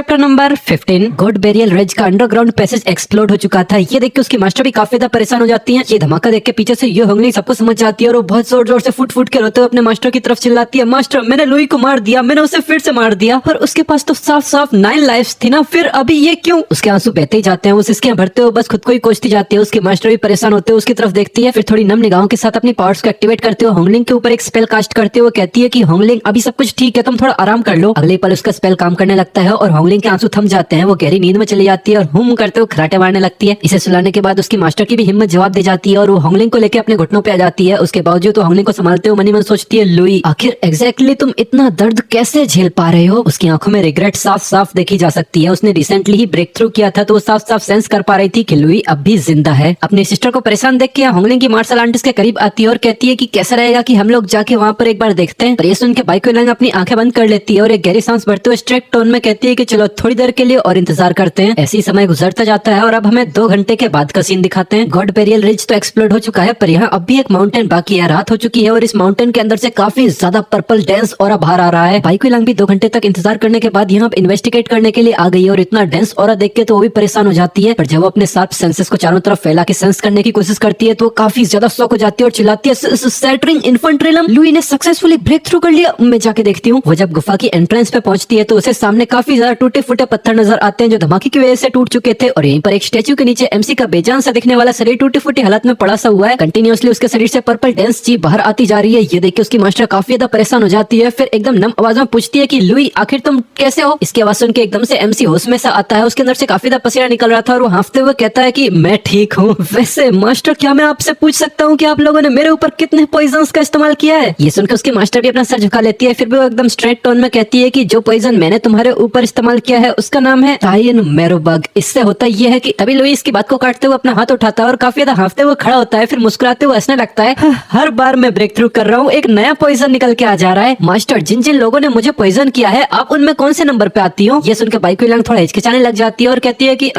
Chapter number 15। God burial ridge का underground passage explode हो चुका था। ये देख के उसकी मास्टर भी काफी ज्यादा परेशान हो जाती है। ये धमाका देख के पीछे से ये होंगली सबको समझ जाती है और वो बहुत जोर जोर से फुट फुट के रोते हुए अपने मास्टर की तरफ चिल्लाती है, मास्टर मैंने लुई को मार दिया, मैंने उसे फिर से मार दिया और उसके पास तो साफ साफ 9 लाइफ्स थी ना, फिर अभी ये क्यों? उसके आंसू बहते ही जाते हैं, वो सिसकियां भरते हुए बस खुद को ही कोसती जाती है। उसके मास्टर भी परेशान होते हुए उसकी तरफ देखती है, फिर थोड़ी नम निगाहों के साथ अपनी पावर्स को एक्टिवेट करते हुए होंगलिंग के ऊपर एक स्पेल कास्ट करते हुए कहती है कि होंगलिंग अभी सब कुछ ठीक है, तुम थोड़ा आराम कर लो। अगले पल उसका स्पेल काम करने लगता है और होंगलिंग के आंसू थम जाते हैं। वो गहरी नींद में चली जाती है और हुम करते हुए खराटे मारने लगती है। इसे सुलाने के बाद उसकी मास्टर की भी हिम्मत जवाब दे जाती है और वो होंगलिंग को लेकर अपने घुटनों पे आ जाती है। उसके बावजूद तो होंगलिंग को संभालते हुए मनी मन सोचती है, लुई आखिर एग्जैक्टली तुम इतना दर्द कैसे झेल पा रहे हो? उसकी आंखों में रिग्रेट साफ साफ देखी जा सकती है। उसने रिसेंटली ही ब्रेक थ्रू किया था तो वो साफ साफ सेंस कर पा रही थी कि लुई अब भी जिंदा है। अपनी सिस्टर को परेशान देख के होंगलिंग की मार्शल आर्टिस्ट के करीब आती है और कहती है कि कैसा रहेगा कि हम लोग जाके वहाँ पर एक बार देखते हैं। पर ये सुन के बाइको लंग अपनी आंखें बंद कर लेती है और एक गहरी सांस भरते हुए स्ट्रिक्ट टोन में कहती है कि चलो थोड़ी देर के लिए और इंतजार करते हैं। ऐसी समय गुजरता जाता है और अब हमें 2 घंटे के बाद का सीन दिखाते हैं। गॉड बेरियल रिज तो एक्सप्लोड हो चुका है पर यहाँ अब भी एक माउंटेन बाकी है। रात हो चुकी है और इस माउंटेन के अंदर से काफी ज्यादा पर्पल डेंस ऑरा बाहर आ रहा है। बाइको लंग भी 2 घंटे तक इंतजार करने के बाद यहाँ इन्वेस्टिगेट करने के लिए आ गई है और इतना डेंस ऑरा देख के तो वो भी परेशान हो जाती है। पर जब वो अपने शार्प सेंसेस को चारों तरफ फैला के सेंस करने की कोशिश करती है तो वो काफी ज्यादा शॉक हो जाती है और चिल्लाती है, सैटरिंग इन्फेंट्रिलम, लुई ने सक्सेसफुली ब्रेक थ्रू कर लिया। मैं जाके देखती हूँ। वो जब गुफा की एंट्रेंस पे पहुंचती है तो उसे सामने काफी ज्यादा टूटे फूटे पत्थर नजर आते हैं जो धमाके की वजह से टूट चुके थे और यहीं पर एक स्टैचू के नीचे एमसी का बेजान सा दिखने वाला शरीर टूटी फूटी हालत में पड़ा सा हुआ है। कंटिन्यूअसली उसके शरीर से पर्पल डेंस चीज बाहर आती जा रही है। ये देख के उसकी मास्टर काफी ज्यादा परेशान हो जाती है। फिर एकदम नम आवाज में पूछती है कि लुई आखिर तुम कैसे हो? इसकी आवाज सुन के एकदम से एमसी होश में सा आता है। उसके अंदर से काफी ज्यादा पसीना निकल रहा था और वो हांफते हुए कहता है कि मैं ठीक हूँ। वैसे मास्टर क्या मैं आपसे पूछ सकता हूँ कि आप लोगों ने मेरे ऊपर कितने पॉइजन्स का इस्तेमाल किया है? ये सुनकर उसकी मास्टर भी अपना सर झुका लेती है। फिर भी वो एकदम स्ट्रेट टोन में कहती है कि जो पॉइजन मैंने तुम्हारे ऊपर इस्तेमाल किया है उसका नाम है टाइन मेरोबग। इससे होता यह है कि तभी लुई इसकी बात को काटते हुए अपना हाथ उठाता है और काफी ज्यादा हांफते हुए खड़ा होता है। फिर मुस्कुराते हुए हंसने लगता है, हर बार मैं ब्रेक थ्रू कर रहा हूँ एक नया पॉइजन निकल के आ जा रहा है। मास्टर जिन जिन लोगों ने मुझे पॉइजन किया है आप उनमें कौन से नंबर पे आती हो? ये सुनकर बाइको लंग थोड़ा हिचकिचाने लग जाती है और कहती है कि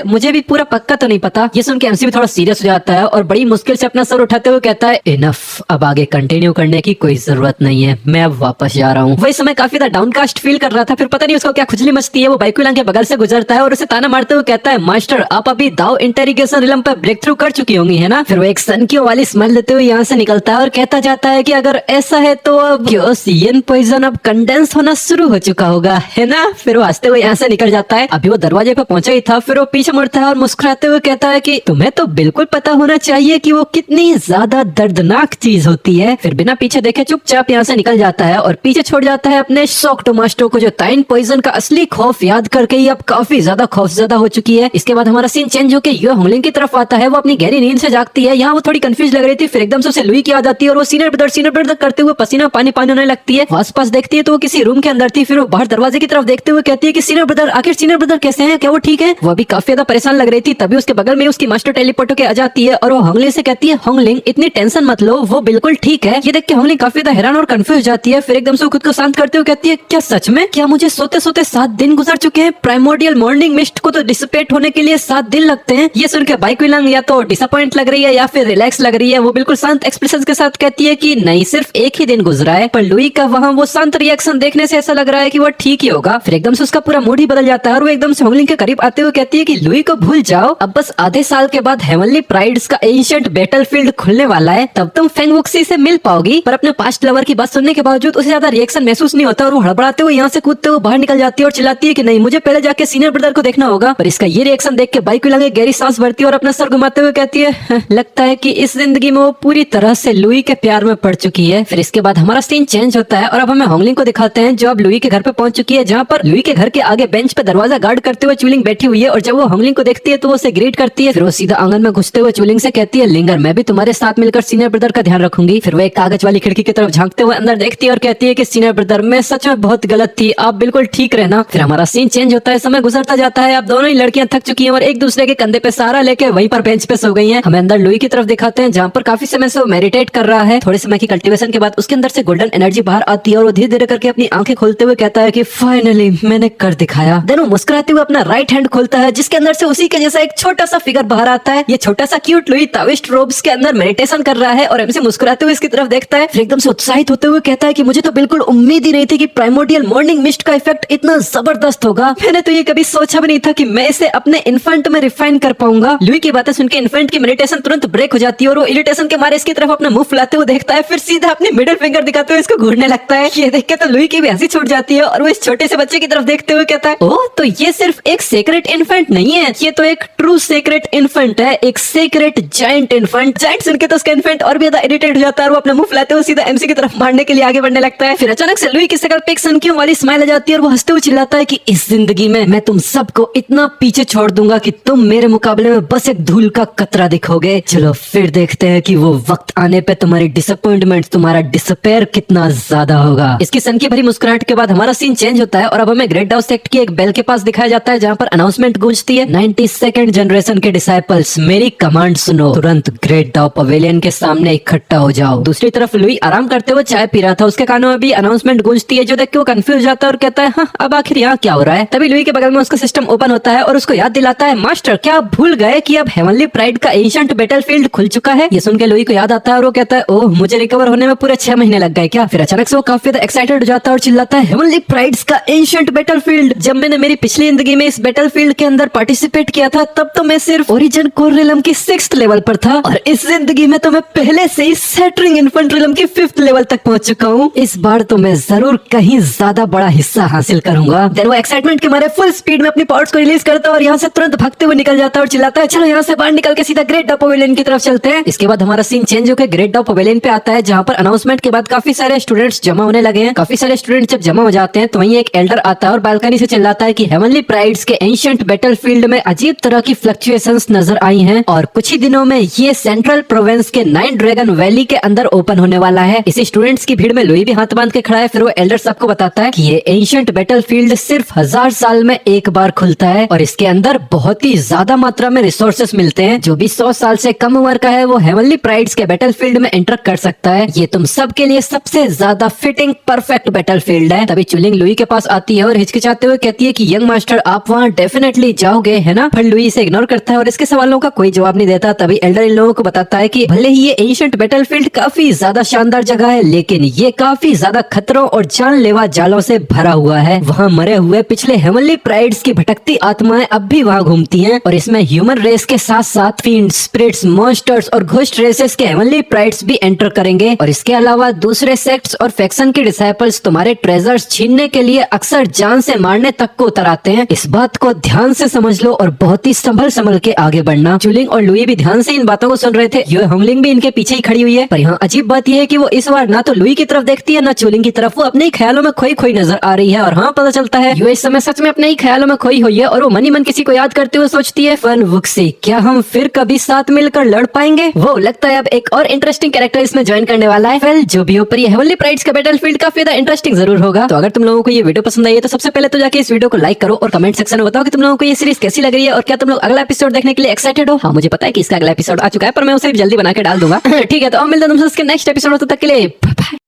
मुझे भी पूरा पक्का तो नहीं पता। ये सुन के एमसी भी थोड़ा सीरियस हो जाता है और बड़ी मुश्किल से अपना सर उठाते हुए कहता है, इनफ, अब आगे कंटिन्यू करने की कोई जरूरत नहीं है, मैं अब वापस जा रहा हूँ। वही समय काफी ज्यादा डाउनकास्ट फील कर रहा था। फिर पता नहीं उसको क्या खुजली मचती है। वो बाइको लंग के बगल से गुजरता है और उसे ताना मारते हुए कहता है, मास्टर आप अभी दाव इंटेरोगेशन रिलम पे ब्रेक थ्रू कर चुकी होंगी है ना? फिर वो एक सनकियों वाली स्मेल लेते हुए यहाँ से निकलता है और कहता जाता है कि अगर ऐसा है तो अब क्योसियन पॉइजन अब कंडेंस होना शुरू हो चुका होगा है ना? फिर वो हंसते हुए यहाँ से निकल जाता है। अभी वो दरवाजे पे पहुंचा ही था। फिर वो पीछे मुड़ता है और मुस्कुराते हुए कहता है कि तुम्हें तो बिल्कुल पता होना चाहिए कि वो कितनी ज्यादा दर्दनाक चीज होती है। फिर बिना पीछे देखे चुपचाप यहाँ से निकल जाता है और पीछे छोड़ जाता है अपने शॉक्ड मास्टर को जो टाइन पॉइजन का असली खौफ याद करके ही अब काफी ज्यादा खौफजदा हो चुकी है। इसके बाद हमारा सीन चेंज होकर यो होंगलिंग की तरफ आता है। वो अपनी गहरी नींद से जागती है। यहाँ वो थोड़ी कंफ्यूज लग रही थी। फिर एकदम से उसे लुई की याद आती है और वो सीनियर ब्रदर करते हुए पसीना पानी होने लगती है। आस-पास देखती है तो वो किसी रूम के अंदर थी। फिर वो बाहर दरवाजे की तरफ देखते हुए कहती है कि सीनियर ब्रदर, आखिर सीनियर ब्रदर कैसे हैं? क्या वो ठीक है? वो अभी काफी ज्यादा परेशान लग रही थी। तभी उसके बगल में उसकी मास्टर टेलीपोर्ट होकर आ जाती है और वो होंगलिंग से कहती है, होंगलिंग इतनी टेंशन मत लो, वो बिल्कुल ठीक है। ये देख के होंगलिंग काफी ज्यादा हैरान और कंफ्यूज जाती है। फिर एकदम से खुद को शांत करते हुए कहती है, क्या सच में? क्या मुझे सोते सोते 7 दिन गुजर चुके हैं? प्राइमोर्डियल मॉर्निंग मिस्ट को तो डिसिपेट होने के लिए 7 दिन लगते हैं। ये सुनकर बाइको लंग या तो डिसअपॉइंट लग रही है या फिर रिलैक्स लग रही है। वो बिल्कुल शांत एक्सप्रेशन के साथ कहती है कि नहीं, सिर्फ एक ही दिन गुजरा है। पर लुई का वहाँ वो शांत रिएक्शन देखने से ऐसा लग रहा है कि वो ठीक ही होगा। फिर एकदम से उसका पूरा मूड ही बदल जाता है और वो एकदम से होंगलिंग के करीब आते हुए कहती है कि लुई को भूल जाओ, अब बस आधे साल के बाद हेवनली प्राइड्स का एंशिएंट बैटलफील्ड खुलने वाला है, तब तुम फेंग वुक्सी से मिल पाओगी। पर अपने पास्ट लवर की बात सुनने के बावजूद उसे ज्यादा रिएक्शन महसूस नहीं होता और वो हड़बड़ाते हुए यहाँ से कूदते हुए बाहर निकल जाती है और चिल्लाती है कि नहीं, मुझे पहले जाके सीनियर ब्रदर को देखना होगा। पर इसका ये रिएक्शन देख के बाइको लंग गहरी सांस भरती है और अपना सर घुमाते हुए कहती है, लगता है कि इस जिंदगी में वो पूरी तरह से लुई के प्यार में पड़ चुकी है। फिर इसके बाद हमारा सीन चेंज होता है और अब हमें होंगलिंग को दिखाते हैं जो अब लुई के घर पे पहुंच चुकी है, जहाँ पर लुई के घर के आगे बेंच पे दरवाजा गार्ड करते हुए चुलिंग बैठी हुई है। और जब वो होंगलिंग को देखती है तो वो उसे ग्रीट करती है। फिर वो सीधा आंगन में घुसते हुए चुलिंग से कहती है, लिंगर मैं भी तुम्हारे साथ मिलकर सीनियर ब्रदर का ध्यान रखूंगी। फिर वो एक कागज वाली खिड़की की तरफ झांकते हुए अंदर देखती है और कहती है कि सीनियर ब्रदर मैं सच में बहुत गलत थी, आप बिल्कुल ठीक रहना। फिर हमारा सीन चेंज होता है। समय गुजरता जाता है। अब दोनों ही लड़कियां थक चुकी हैं और एक दूसरे के कंधे पे सहारा लेके वहीं पर बेंच पे सो गई हैं। हमें अंदर लुई की तरफ दिखाते हैं जहाँ पर काफी समय से वो मेडिटेट कर रहा है। थोड़े समय की कल्टीवेशन के बाद उसके अंदर से गोल्डन एनर्जी बाहर आती है और वो धीरे धीरे करके अपनी आंखें खोलते हुए कहता है कि फाइनली मैंने कर दिखाया। देन वो मुस्कुराते हुए अपना राइट हैंड खोलता है जिसके अंदर से उसी के जैसा एक छोटा सा फिगर बाहर आता है। ये छोटा सा क्यूट लुई ताविस्ट रोब्स के अंदर मेडिटेशन कर रहा है और एमसी मुस्कुराते हुए इसकी तरफ देखता है। फिर एकदम से उत्साहित होते हुए कहता है कि मुझे तो बिल्कुल उम्मीद ही नहीं थी कि प्राइमोर्डियल मॉर्निंग मिस्ट का इफेक्ट इतना जबरदस्त होगा, मैंने तो ये कभी सोचा भी नहीं था कि मैं इसे अपने इन्फेंट में रिफाइन कर पाऊंगा। लुई की बातें सुनकर इन्फेंट की मेडिटेशन तुरंत ब्रेक हो जाती है और वो इरिटेशन के मारे इसकी तरफ अपना मुंह फुलाते हुए देखता है, फिर सीधा अपनी मिडिल फिंगर दिखाते हुए इसको घूरने लगता है। ये देख के तो लुई की भी हंसी छूट जाती है और वो इस छोटे से बच्चे की तरफ देखते हुए कहता है, ओह तो ये सिर्फ एक सेक्रेट इन्फेंट नहीं है, ये तो एक ट्रू सेक्रेट इन्फेंट है, एक सेक्रेट जायंट इन्फेंट। जायंट सुनके तो उसका इन्फेंट और भी ज्यादा इरिटेट हो जाता है और वो अपना मुंह फुलाते हुए सीधा एमसी की तरफ मारने के लिए आगे बढ़ने लगता है। फिर अचानक से लुई की शक्ल पे एक सनकियों वाली स्माइल आ जाती है और वो हंसते हुए चिल्लाता है कि इस जिंदगी में मैं तुम सबको इतना पीछे छोड़ दूंगा कि तुम मेरे मुकाबले में बस एक धूल का कतरा दिखोगे। चलो फिर देखते हैं कि वो वक्त आने पे तुम्हारी डिसअपॉइंटमेंट, तुम्हारा डिसअपेयर कितना ज्यादा होगा। इसकी सनकी भरी मुस्कुराहट के बाद हमारा सीन चेंज होता है और अब हमें ग्रेट डाउ सेक्ट की एक बेल के पास दिखाया जाता है जहाँ पर अनाउंसमेंट गूंजती है, 92nd जनरेशन के डिसाइपल्स मेरी कमांड सुनो, तुरंत ग्रेट डाउ पवेलियन के सामने इकट्ठा हो जाओ। दूसरी तरफ लुई आराम करते हुए चाय पी रहा था, उसके कानों में भी अनाउंसमेंट गूंजती है जो देख के वो कंफ्यूज जाता है और कहता है, हाँ अब आखिर यहाँ क्या हो रहा है। तभी लुई के बगल में उसका सिस्टम ओपन होता है और उसको याद दिलाता है, मास्टर क्या आप भूल गए कि अब हेवनली प्राइड का एंशिएंट बैटलफील्ड खुल चुका है। ये सुन के लुई को याद आता है और वो कहता है, ओह मुझे रिकवर होने में पूरे 6 महीने लग गए क्या। फिर अचानक से वो काफी एक्साइटेड हो जाता है और चिल्लाता है, हेवनली प्राइड्स का एंशिएंट बैटलफील्ड। जब मैंने मेरी पिछली जिंदगी में इस बैटलफील्ड के अंदर पार्टिसिपेट किया था तब तो मैं सिर्फ ओरिजिन कोर रिलम की 6th लेवल पर था और इस जिंदगी में तो मैं पहले से ही सैटरिंग इन्फेंट रिलम की 5th लेवल तक पहुंच चुका हूँ। इस बार तो मैं जरूर कहीं ज्यादा बड़ा हिस्सा हासिल करूंगा। देन वो एक्साइटमेंट के मारे फुल स्पीड में अपनी पावर्स को रिलीज करता है और यहाँ से तुरंत भागते हुए निकल जाता है और चिल्लाता है, चलो यहाँ से बाहर निकल के सीधा ग्रेट डाउ पवेलियन की तरफ चलते हैं। इसके बाद हमारा सीन चेंज होकर ग्रेट डाउ पवेलियन पे आता है जहाँ पर अनाउंसमेंट के बाद काफी सारे स्टूडेंट्स जमा होने लगे हैं। काफी सारे स्टूडेंट जब जमा हो जाते हैं तो वहीं एक एल्डर आता है और बालकनी से चिल्लाता है कि हेवनली प्राइड्स के एंशिएंट बैटलफील्ड में अजीब तरह की फ्लक्चुएशंस नजर आई हैं और कुछ ही दिनों में ये सेंट्रल प्रोविंस के 9 ड्रैगन वैली के अंदर ओपन होने वाला है। इसी स्टूडेंट्स की भीड़ में लुई भी हाथ बांध के खड़ा है। फिर वो एल्डर सबको बताता है कि ये एंशिएंट बैटलफील्ड सिर्फ 1000 साल में एक बार खुलता है और इसके अंदर बहुत ही ज्यादा मात्रा में रिसोर्सेस मिलते हैं। जो भी 100 साल से कम उम्र का है वो हेवनली प्राइड्स के बैटलफील्ड में एंटर कर सकता है। ये तुम सब के लिए सबसे ज्यादा फिटिंग परफेक्ट बैटलफील्ड है। तभी चुलिंग लुई के पास आती है और हिचकिचाते हुए कहती है कि यंग मास्टर आप वहाँ डेफिनेटली जाओगे है ना। पर लुई इसे इग्नोर करता है और इसके सवालों का कोई जवाब नहीं देता। तभी एल्डर इन लोगों को बताता है कि भले ही ये एंशिएंट बैटलफील्ड काफी ज्यादा शानदार जगह है लेकिन ये काफी ज्यादा खतरों और जानलेवा जालों से भरा हुआ है। वहाँ मरे हुए पिछले हेवनली प्राइड्स की भटकती आत्माएं अब भी वहाँ घूमती हैं और इसमें ह्यूमन रेस के साथ साथ फील्ड स्पिरिट्स, मॉन्स्टर्स और घोस्ट रेसेस के हेवनली प्राइड्स भी एंटर करेंगे। और इसके अलावा दूसरे सेक्ट्स और फैक्शन के डिसाइपल्स तुम्हारे ट्रेजर्स छीनने के लिए अक्सर जान से मारने तक को उतर आते हैं। इस बात को ध्यान से समझ लो और बहुत ही संभल के आगे बढ़ना। चुलिंग और लुई भी ध्यान से इन बातों को सुन रहे थे। यो होंगलिंग भी इनके पीछे ही खड़ी हुई है। पर यहाँ अजीब बात यह है कि वो इस बार ना तो लुई की तरफ देखती है ना चुलिंग की तरफ। वो अपने ही ख्यालों में खोई नजर आ रही है। और हाँ पता चलता है यो इस समय सच में अपने ही ख्यालों में खोई हुई है और वो मन ही मन किसी को याद करते हुए सोचती है, फन वुक्सी क्या हम फिर कभी साथ मिलकर लड़ पाएंगे। वो लगता है अब एक और इंटरेस्टिंग कैरेक्टर इसमें ज्वाइन करने वाला है। वेल जो भी हो पर ये हेवनली प्राइड्स का बैटलफील्ड काफी ज्यादा इंटरेस्टिंग जरूर होगा। तो अगर तुम लोगों को ये वीडियो पसंद आई है तो सबसे पहले तो जाके इस वीडियो को लाइक करो और कमेंट सेक्शन में बताओ कि तुम लोगों को ये सीरीज कैसी लग रही है और क्या तुम लोग अगला एपिसोड देखने के लिए एक्साइटेड हो। हाँ मुझे पता है कि इसका अगला एपिसोड आ चुका है पर मैं उसे जल्दी बना के डाल दूंगा। ठीक है तो अब मिलते हैं तुमसे इसके नेक्स्ट एपिसोड। तब तक के लिए बाय।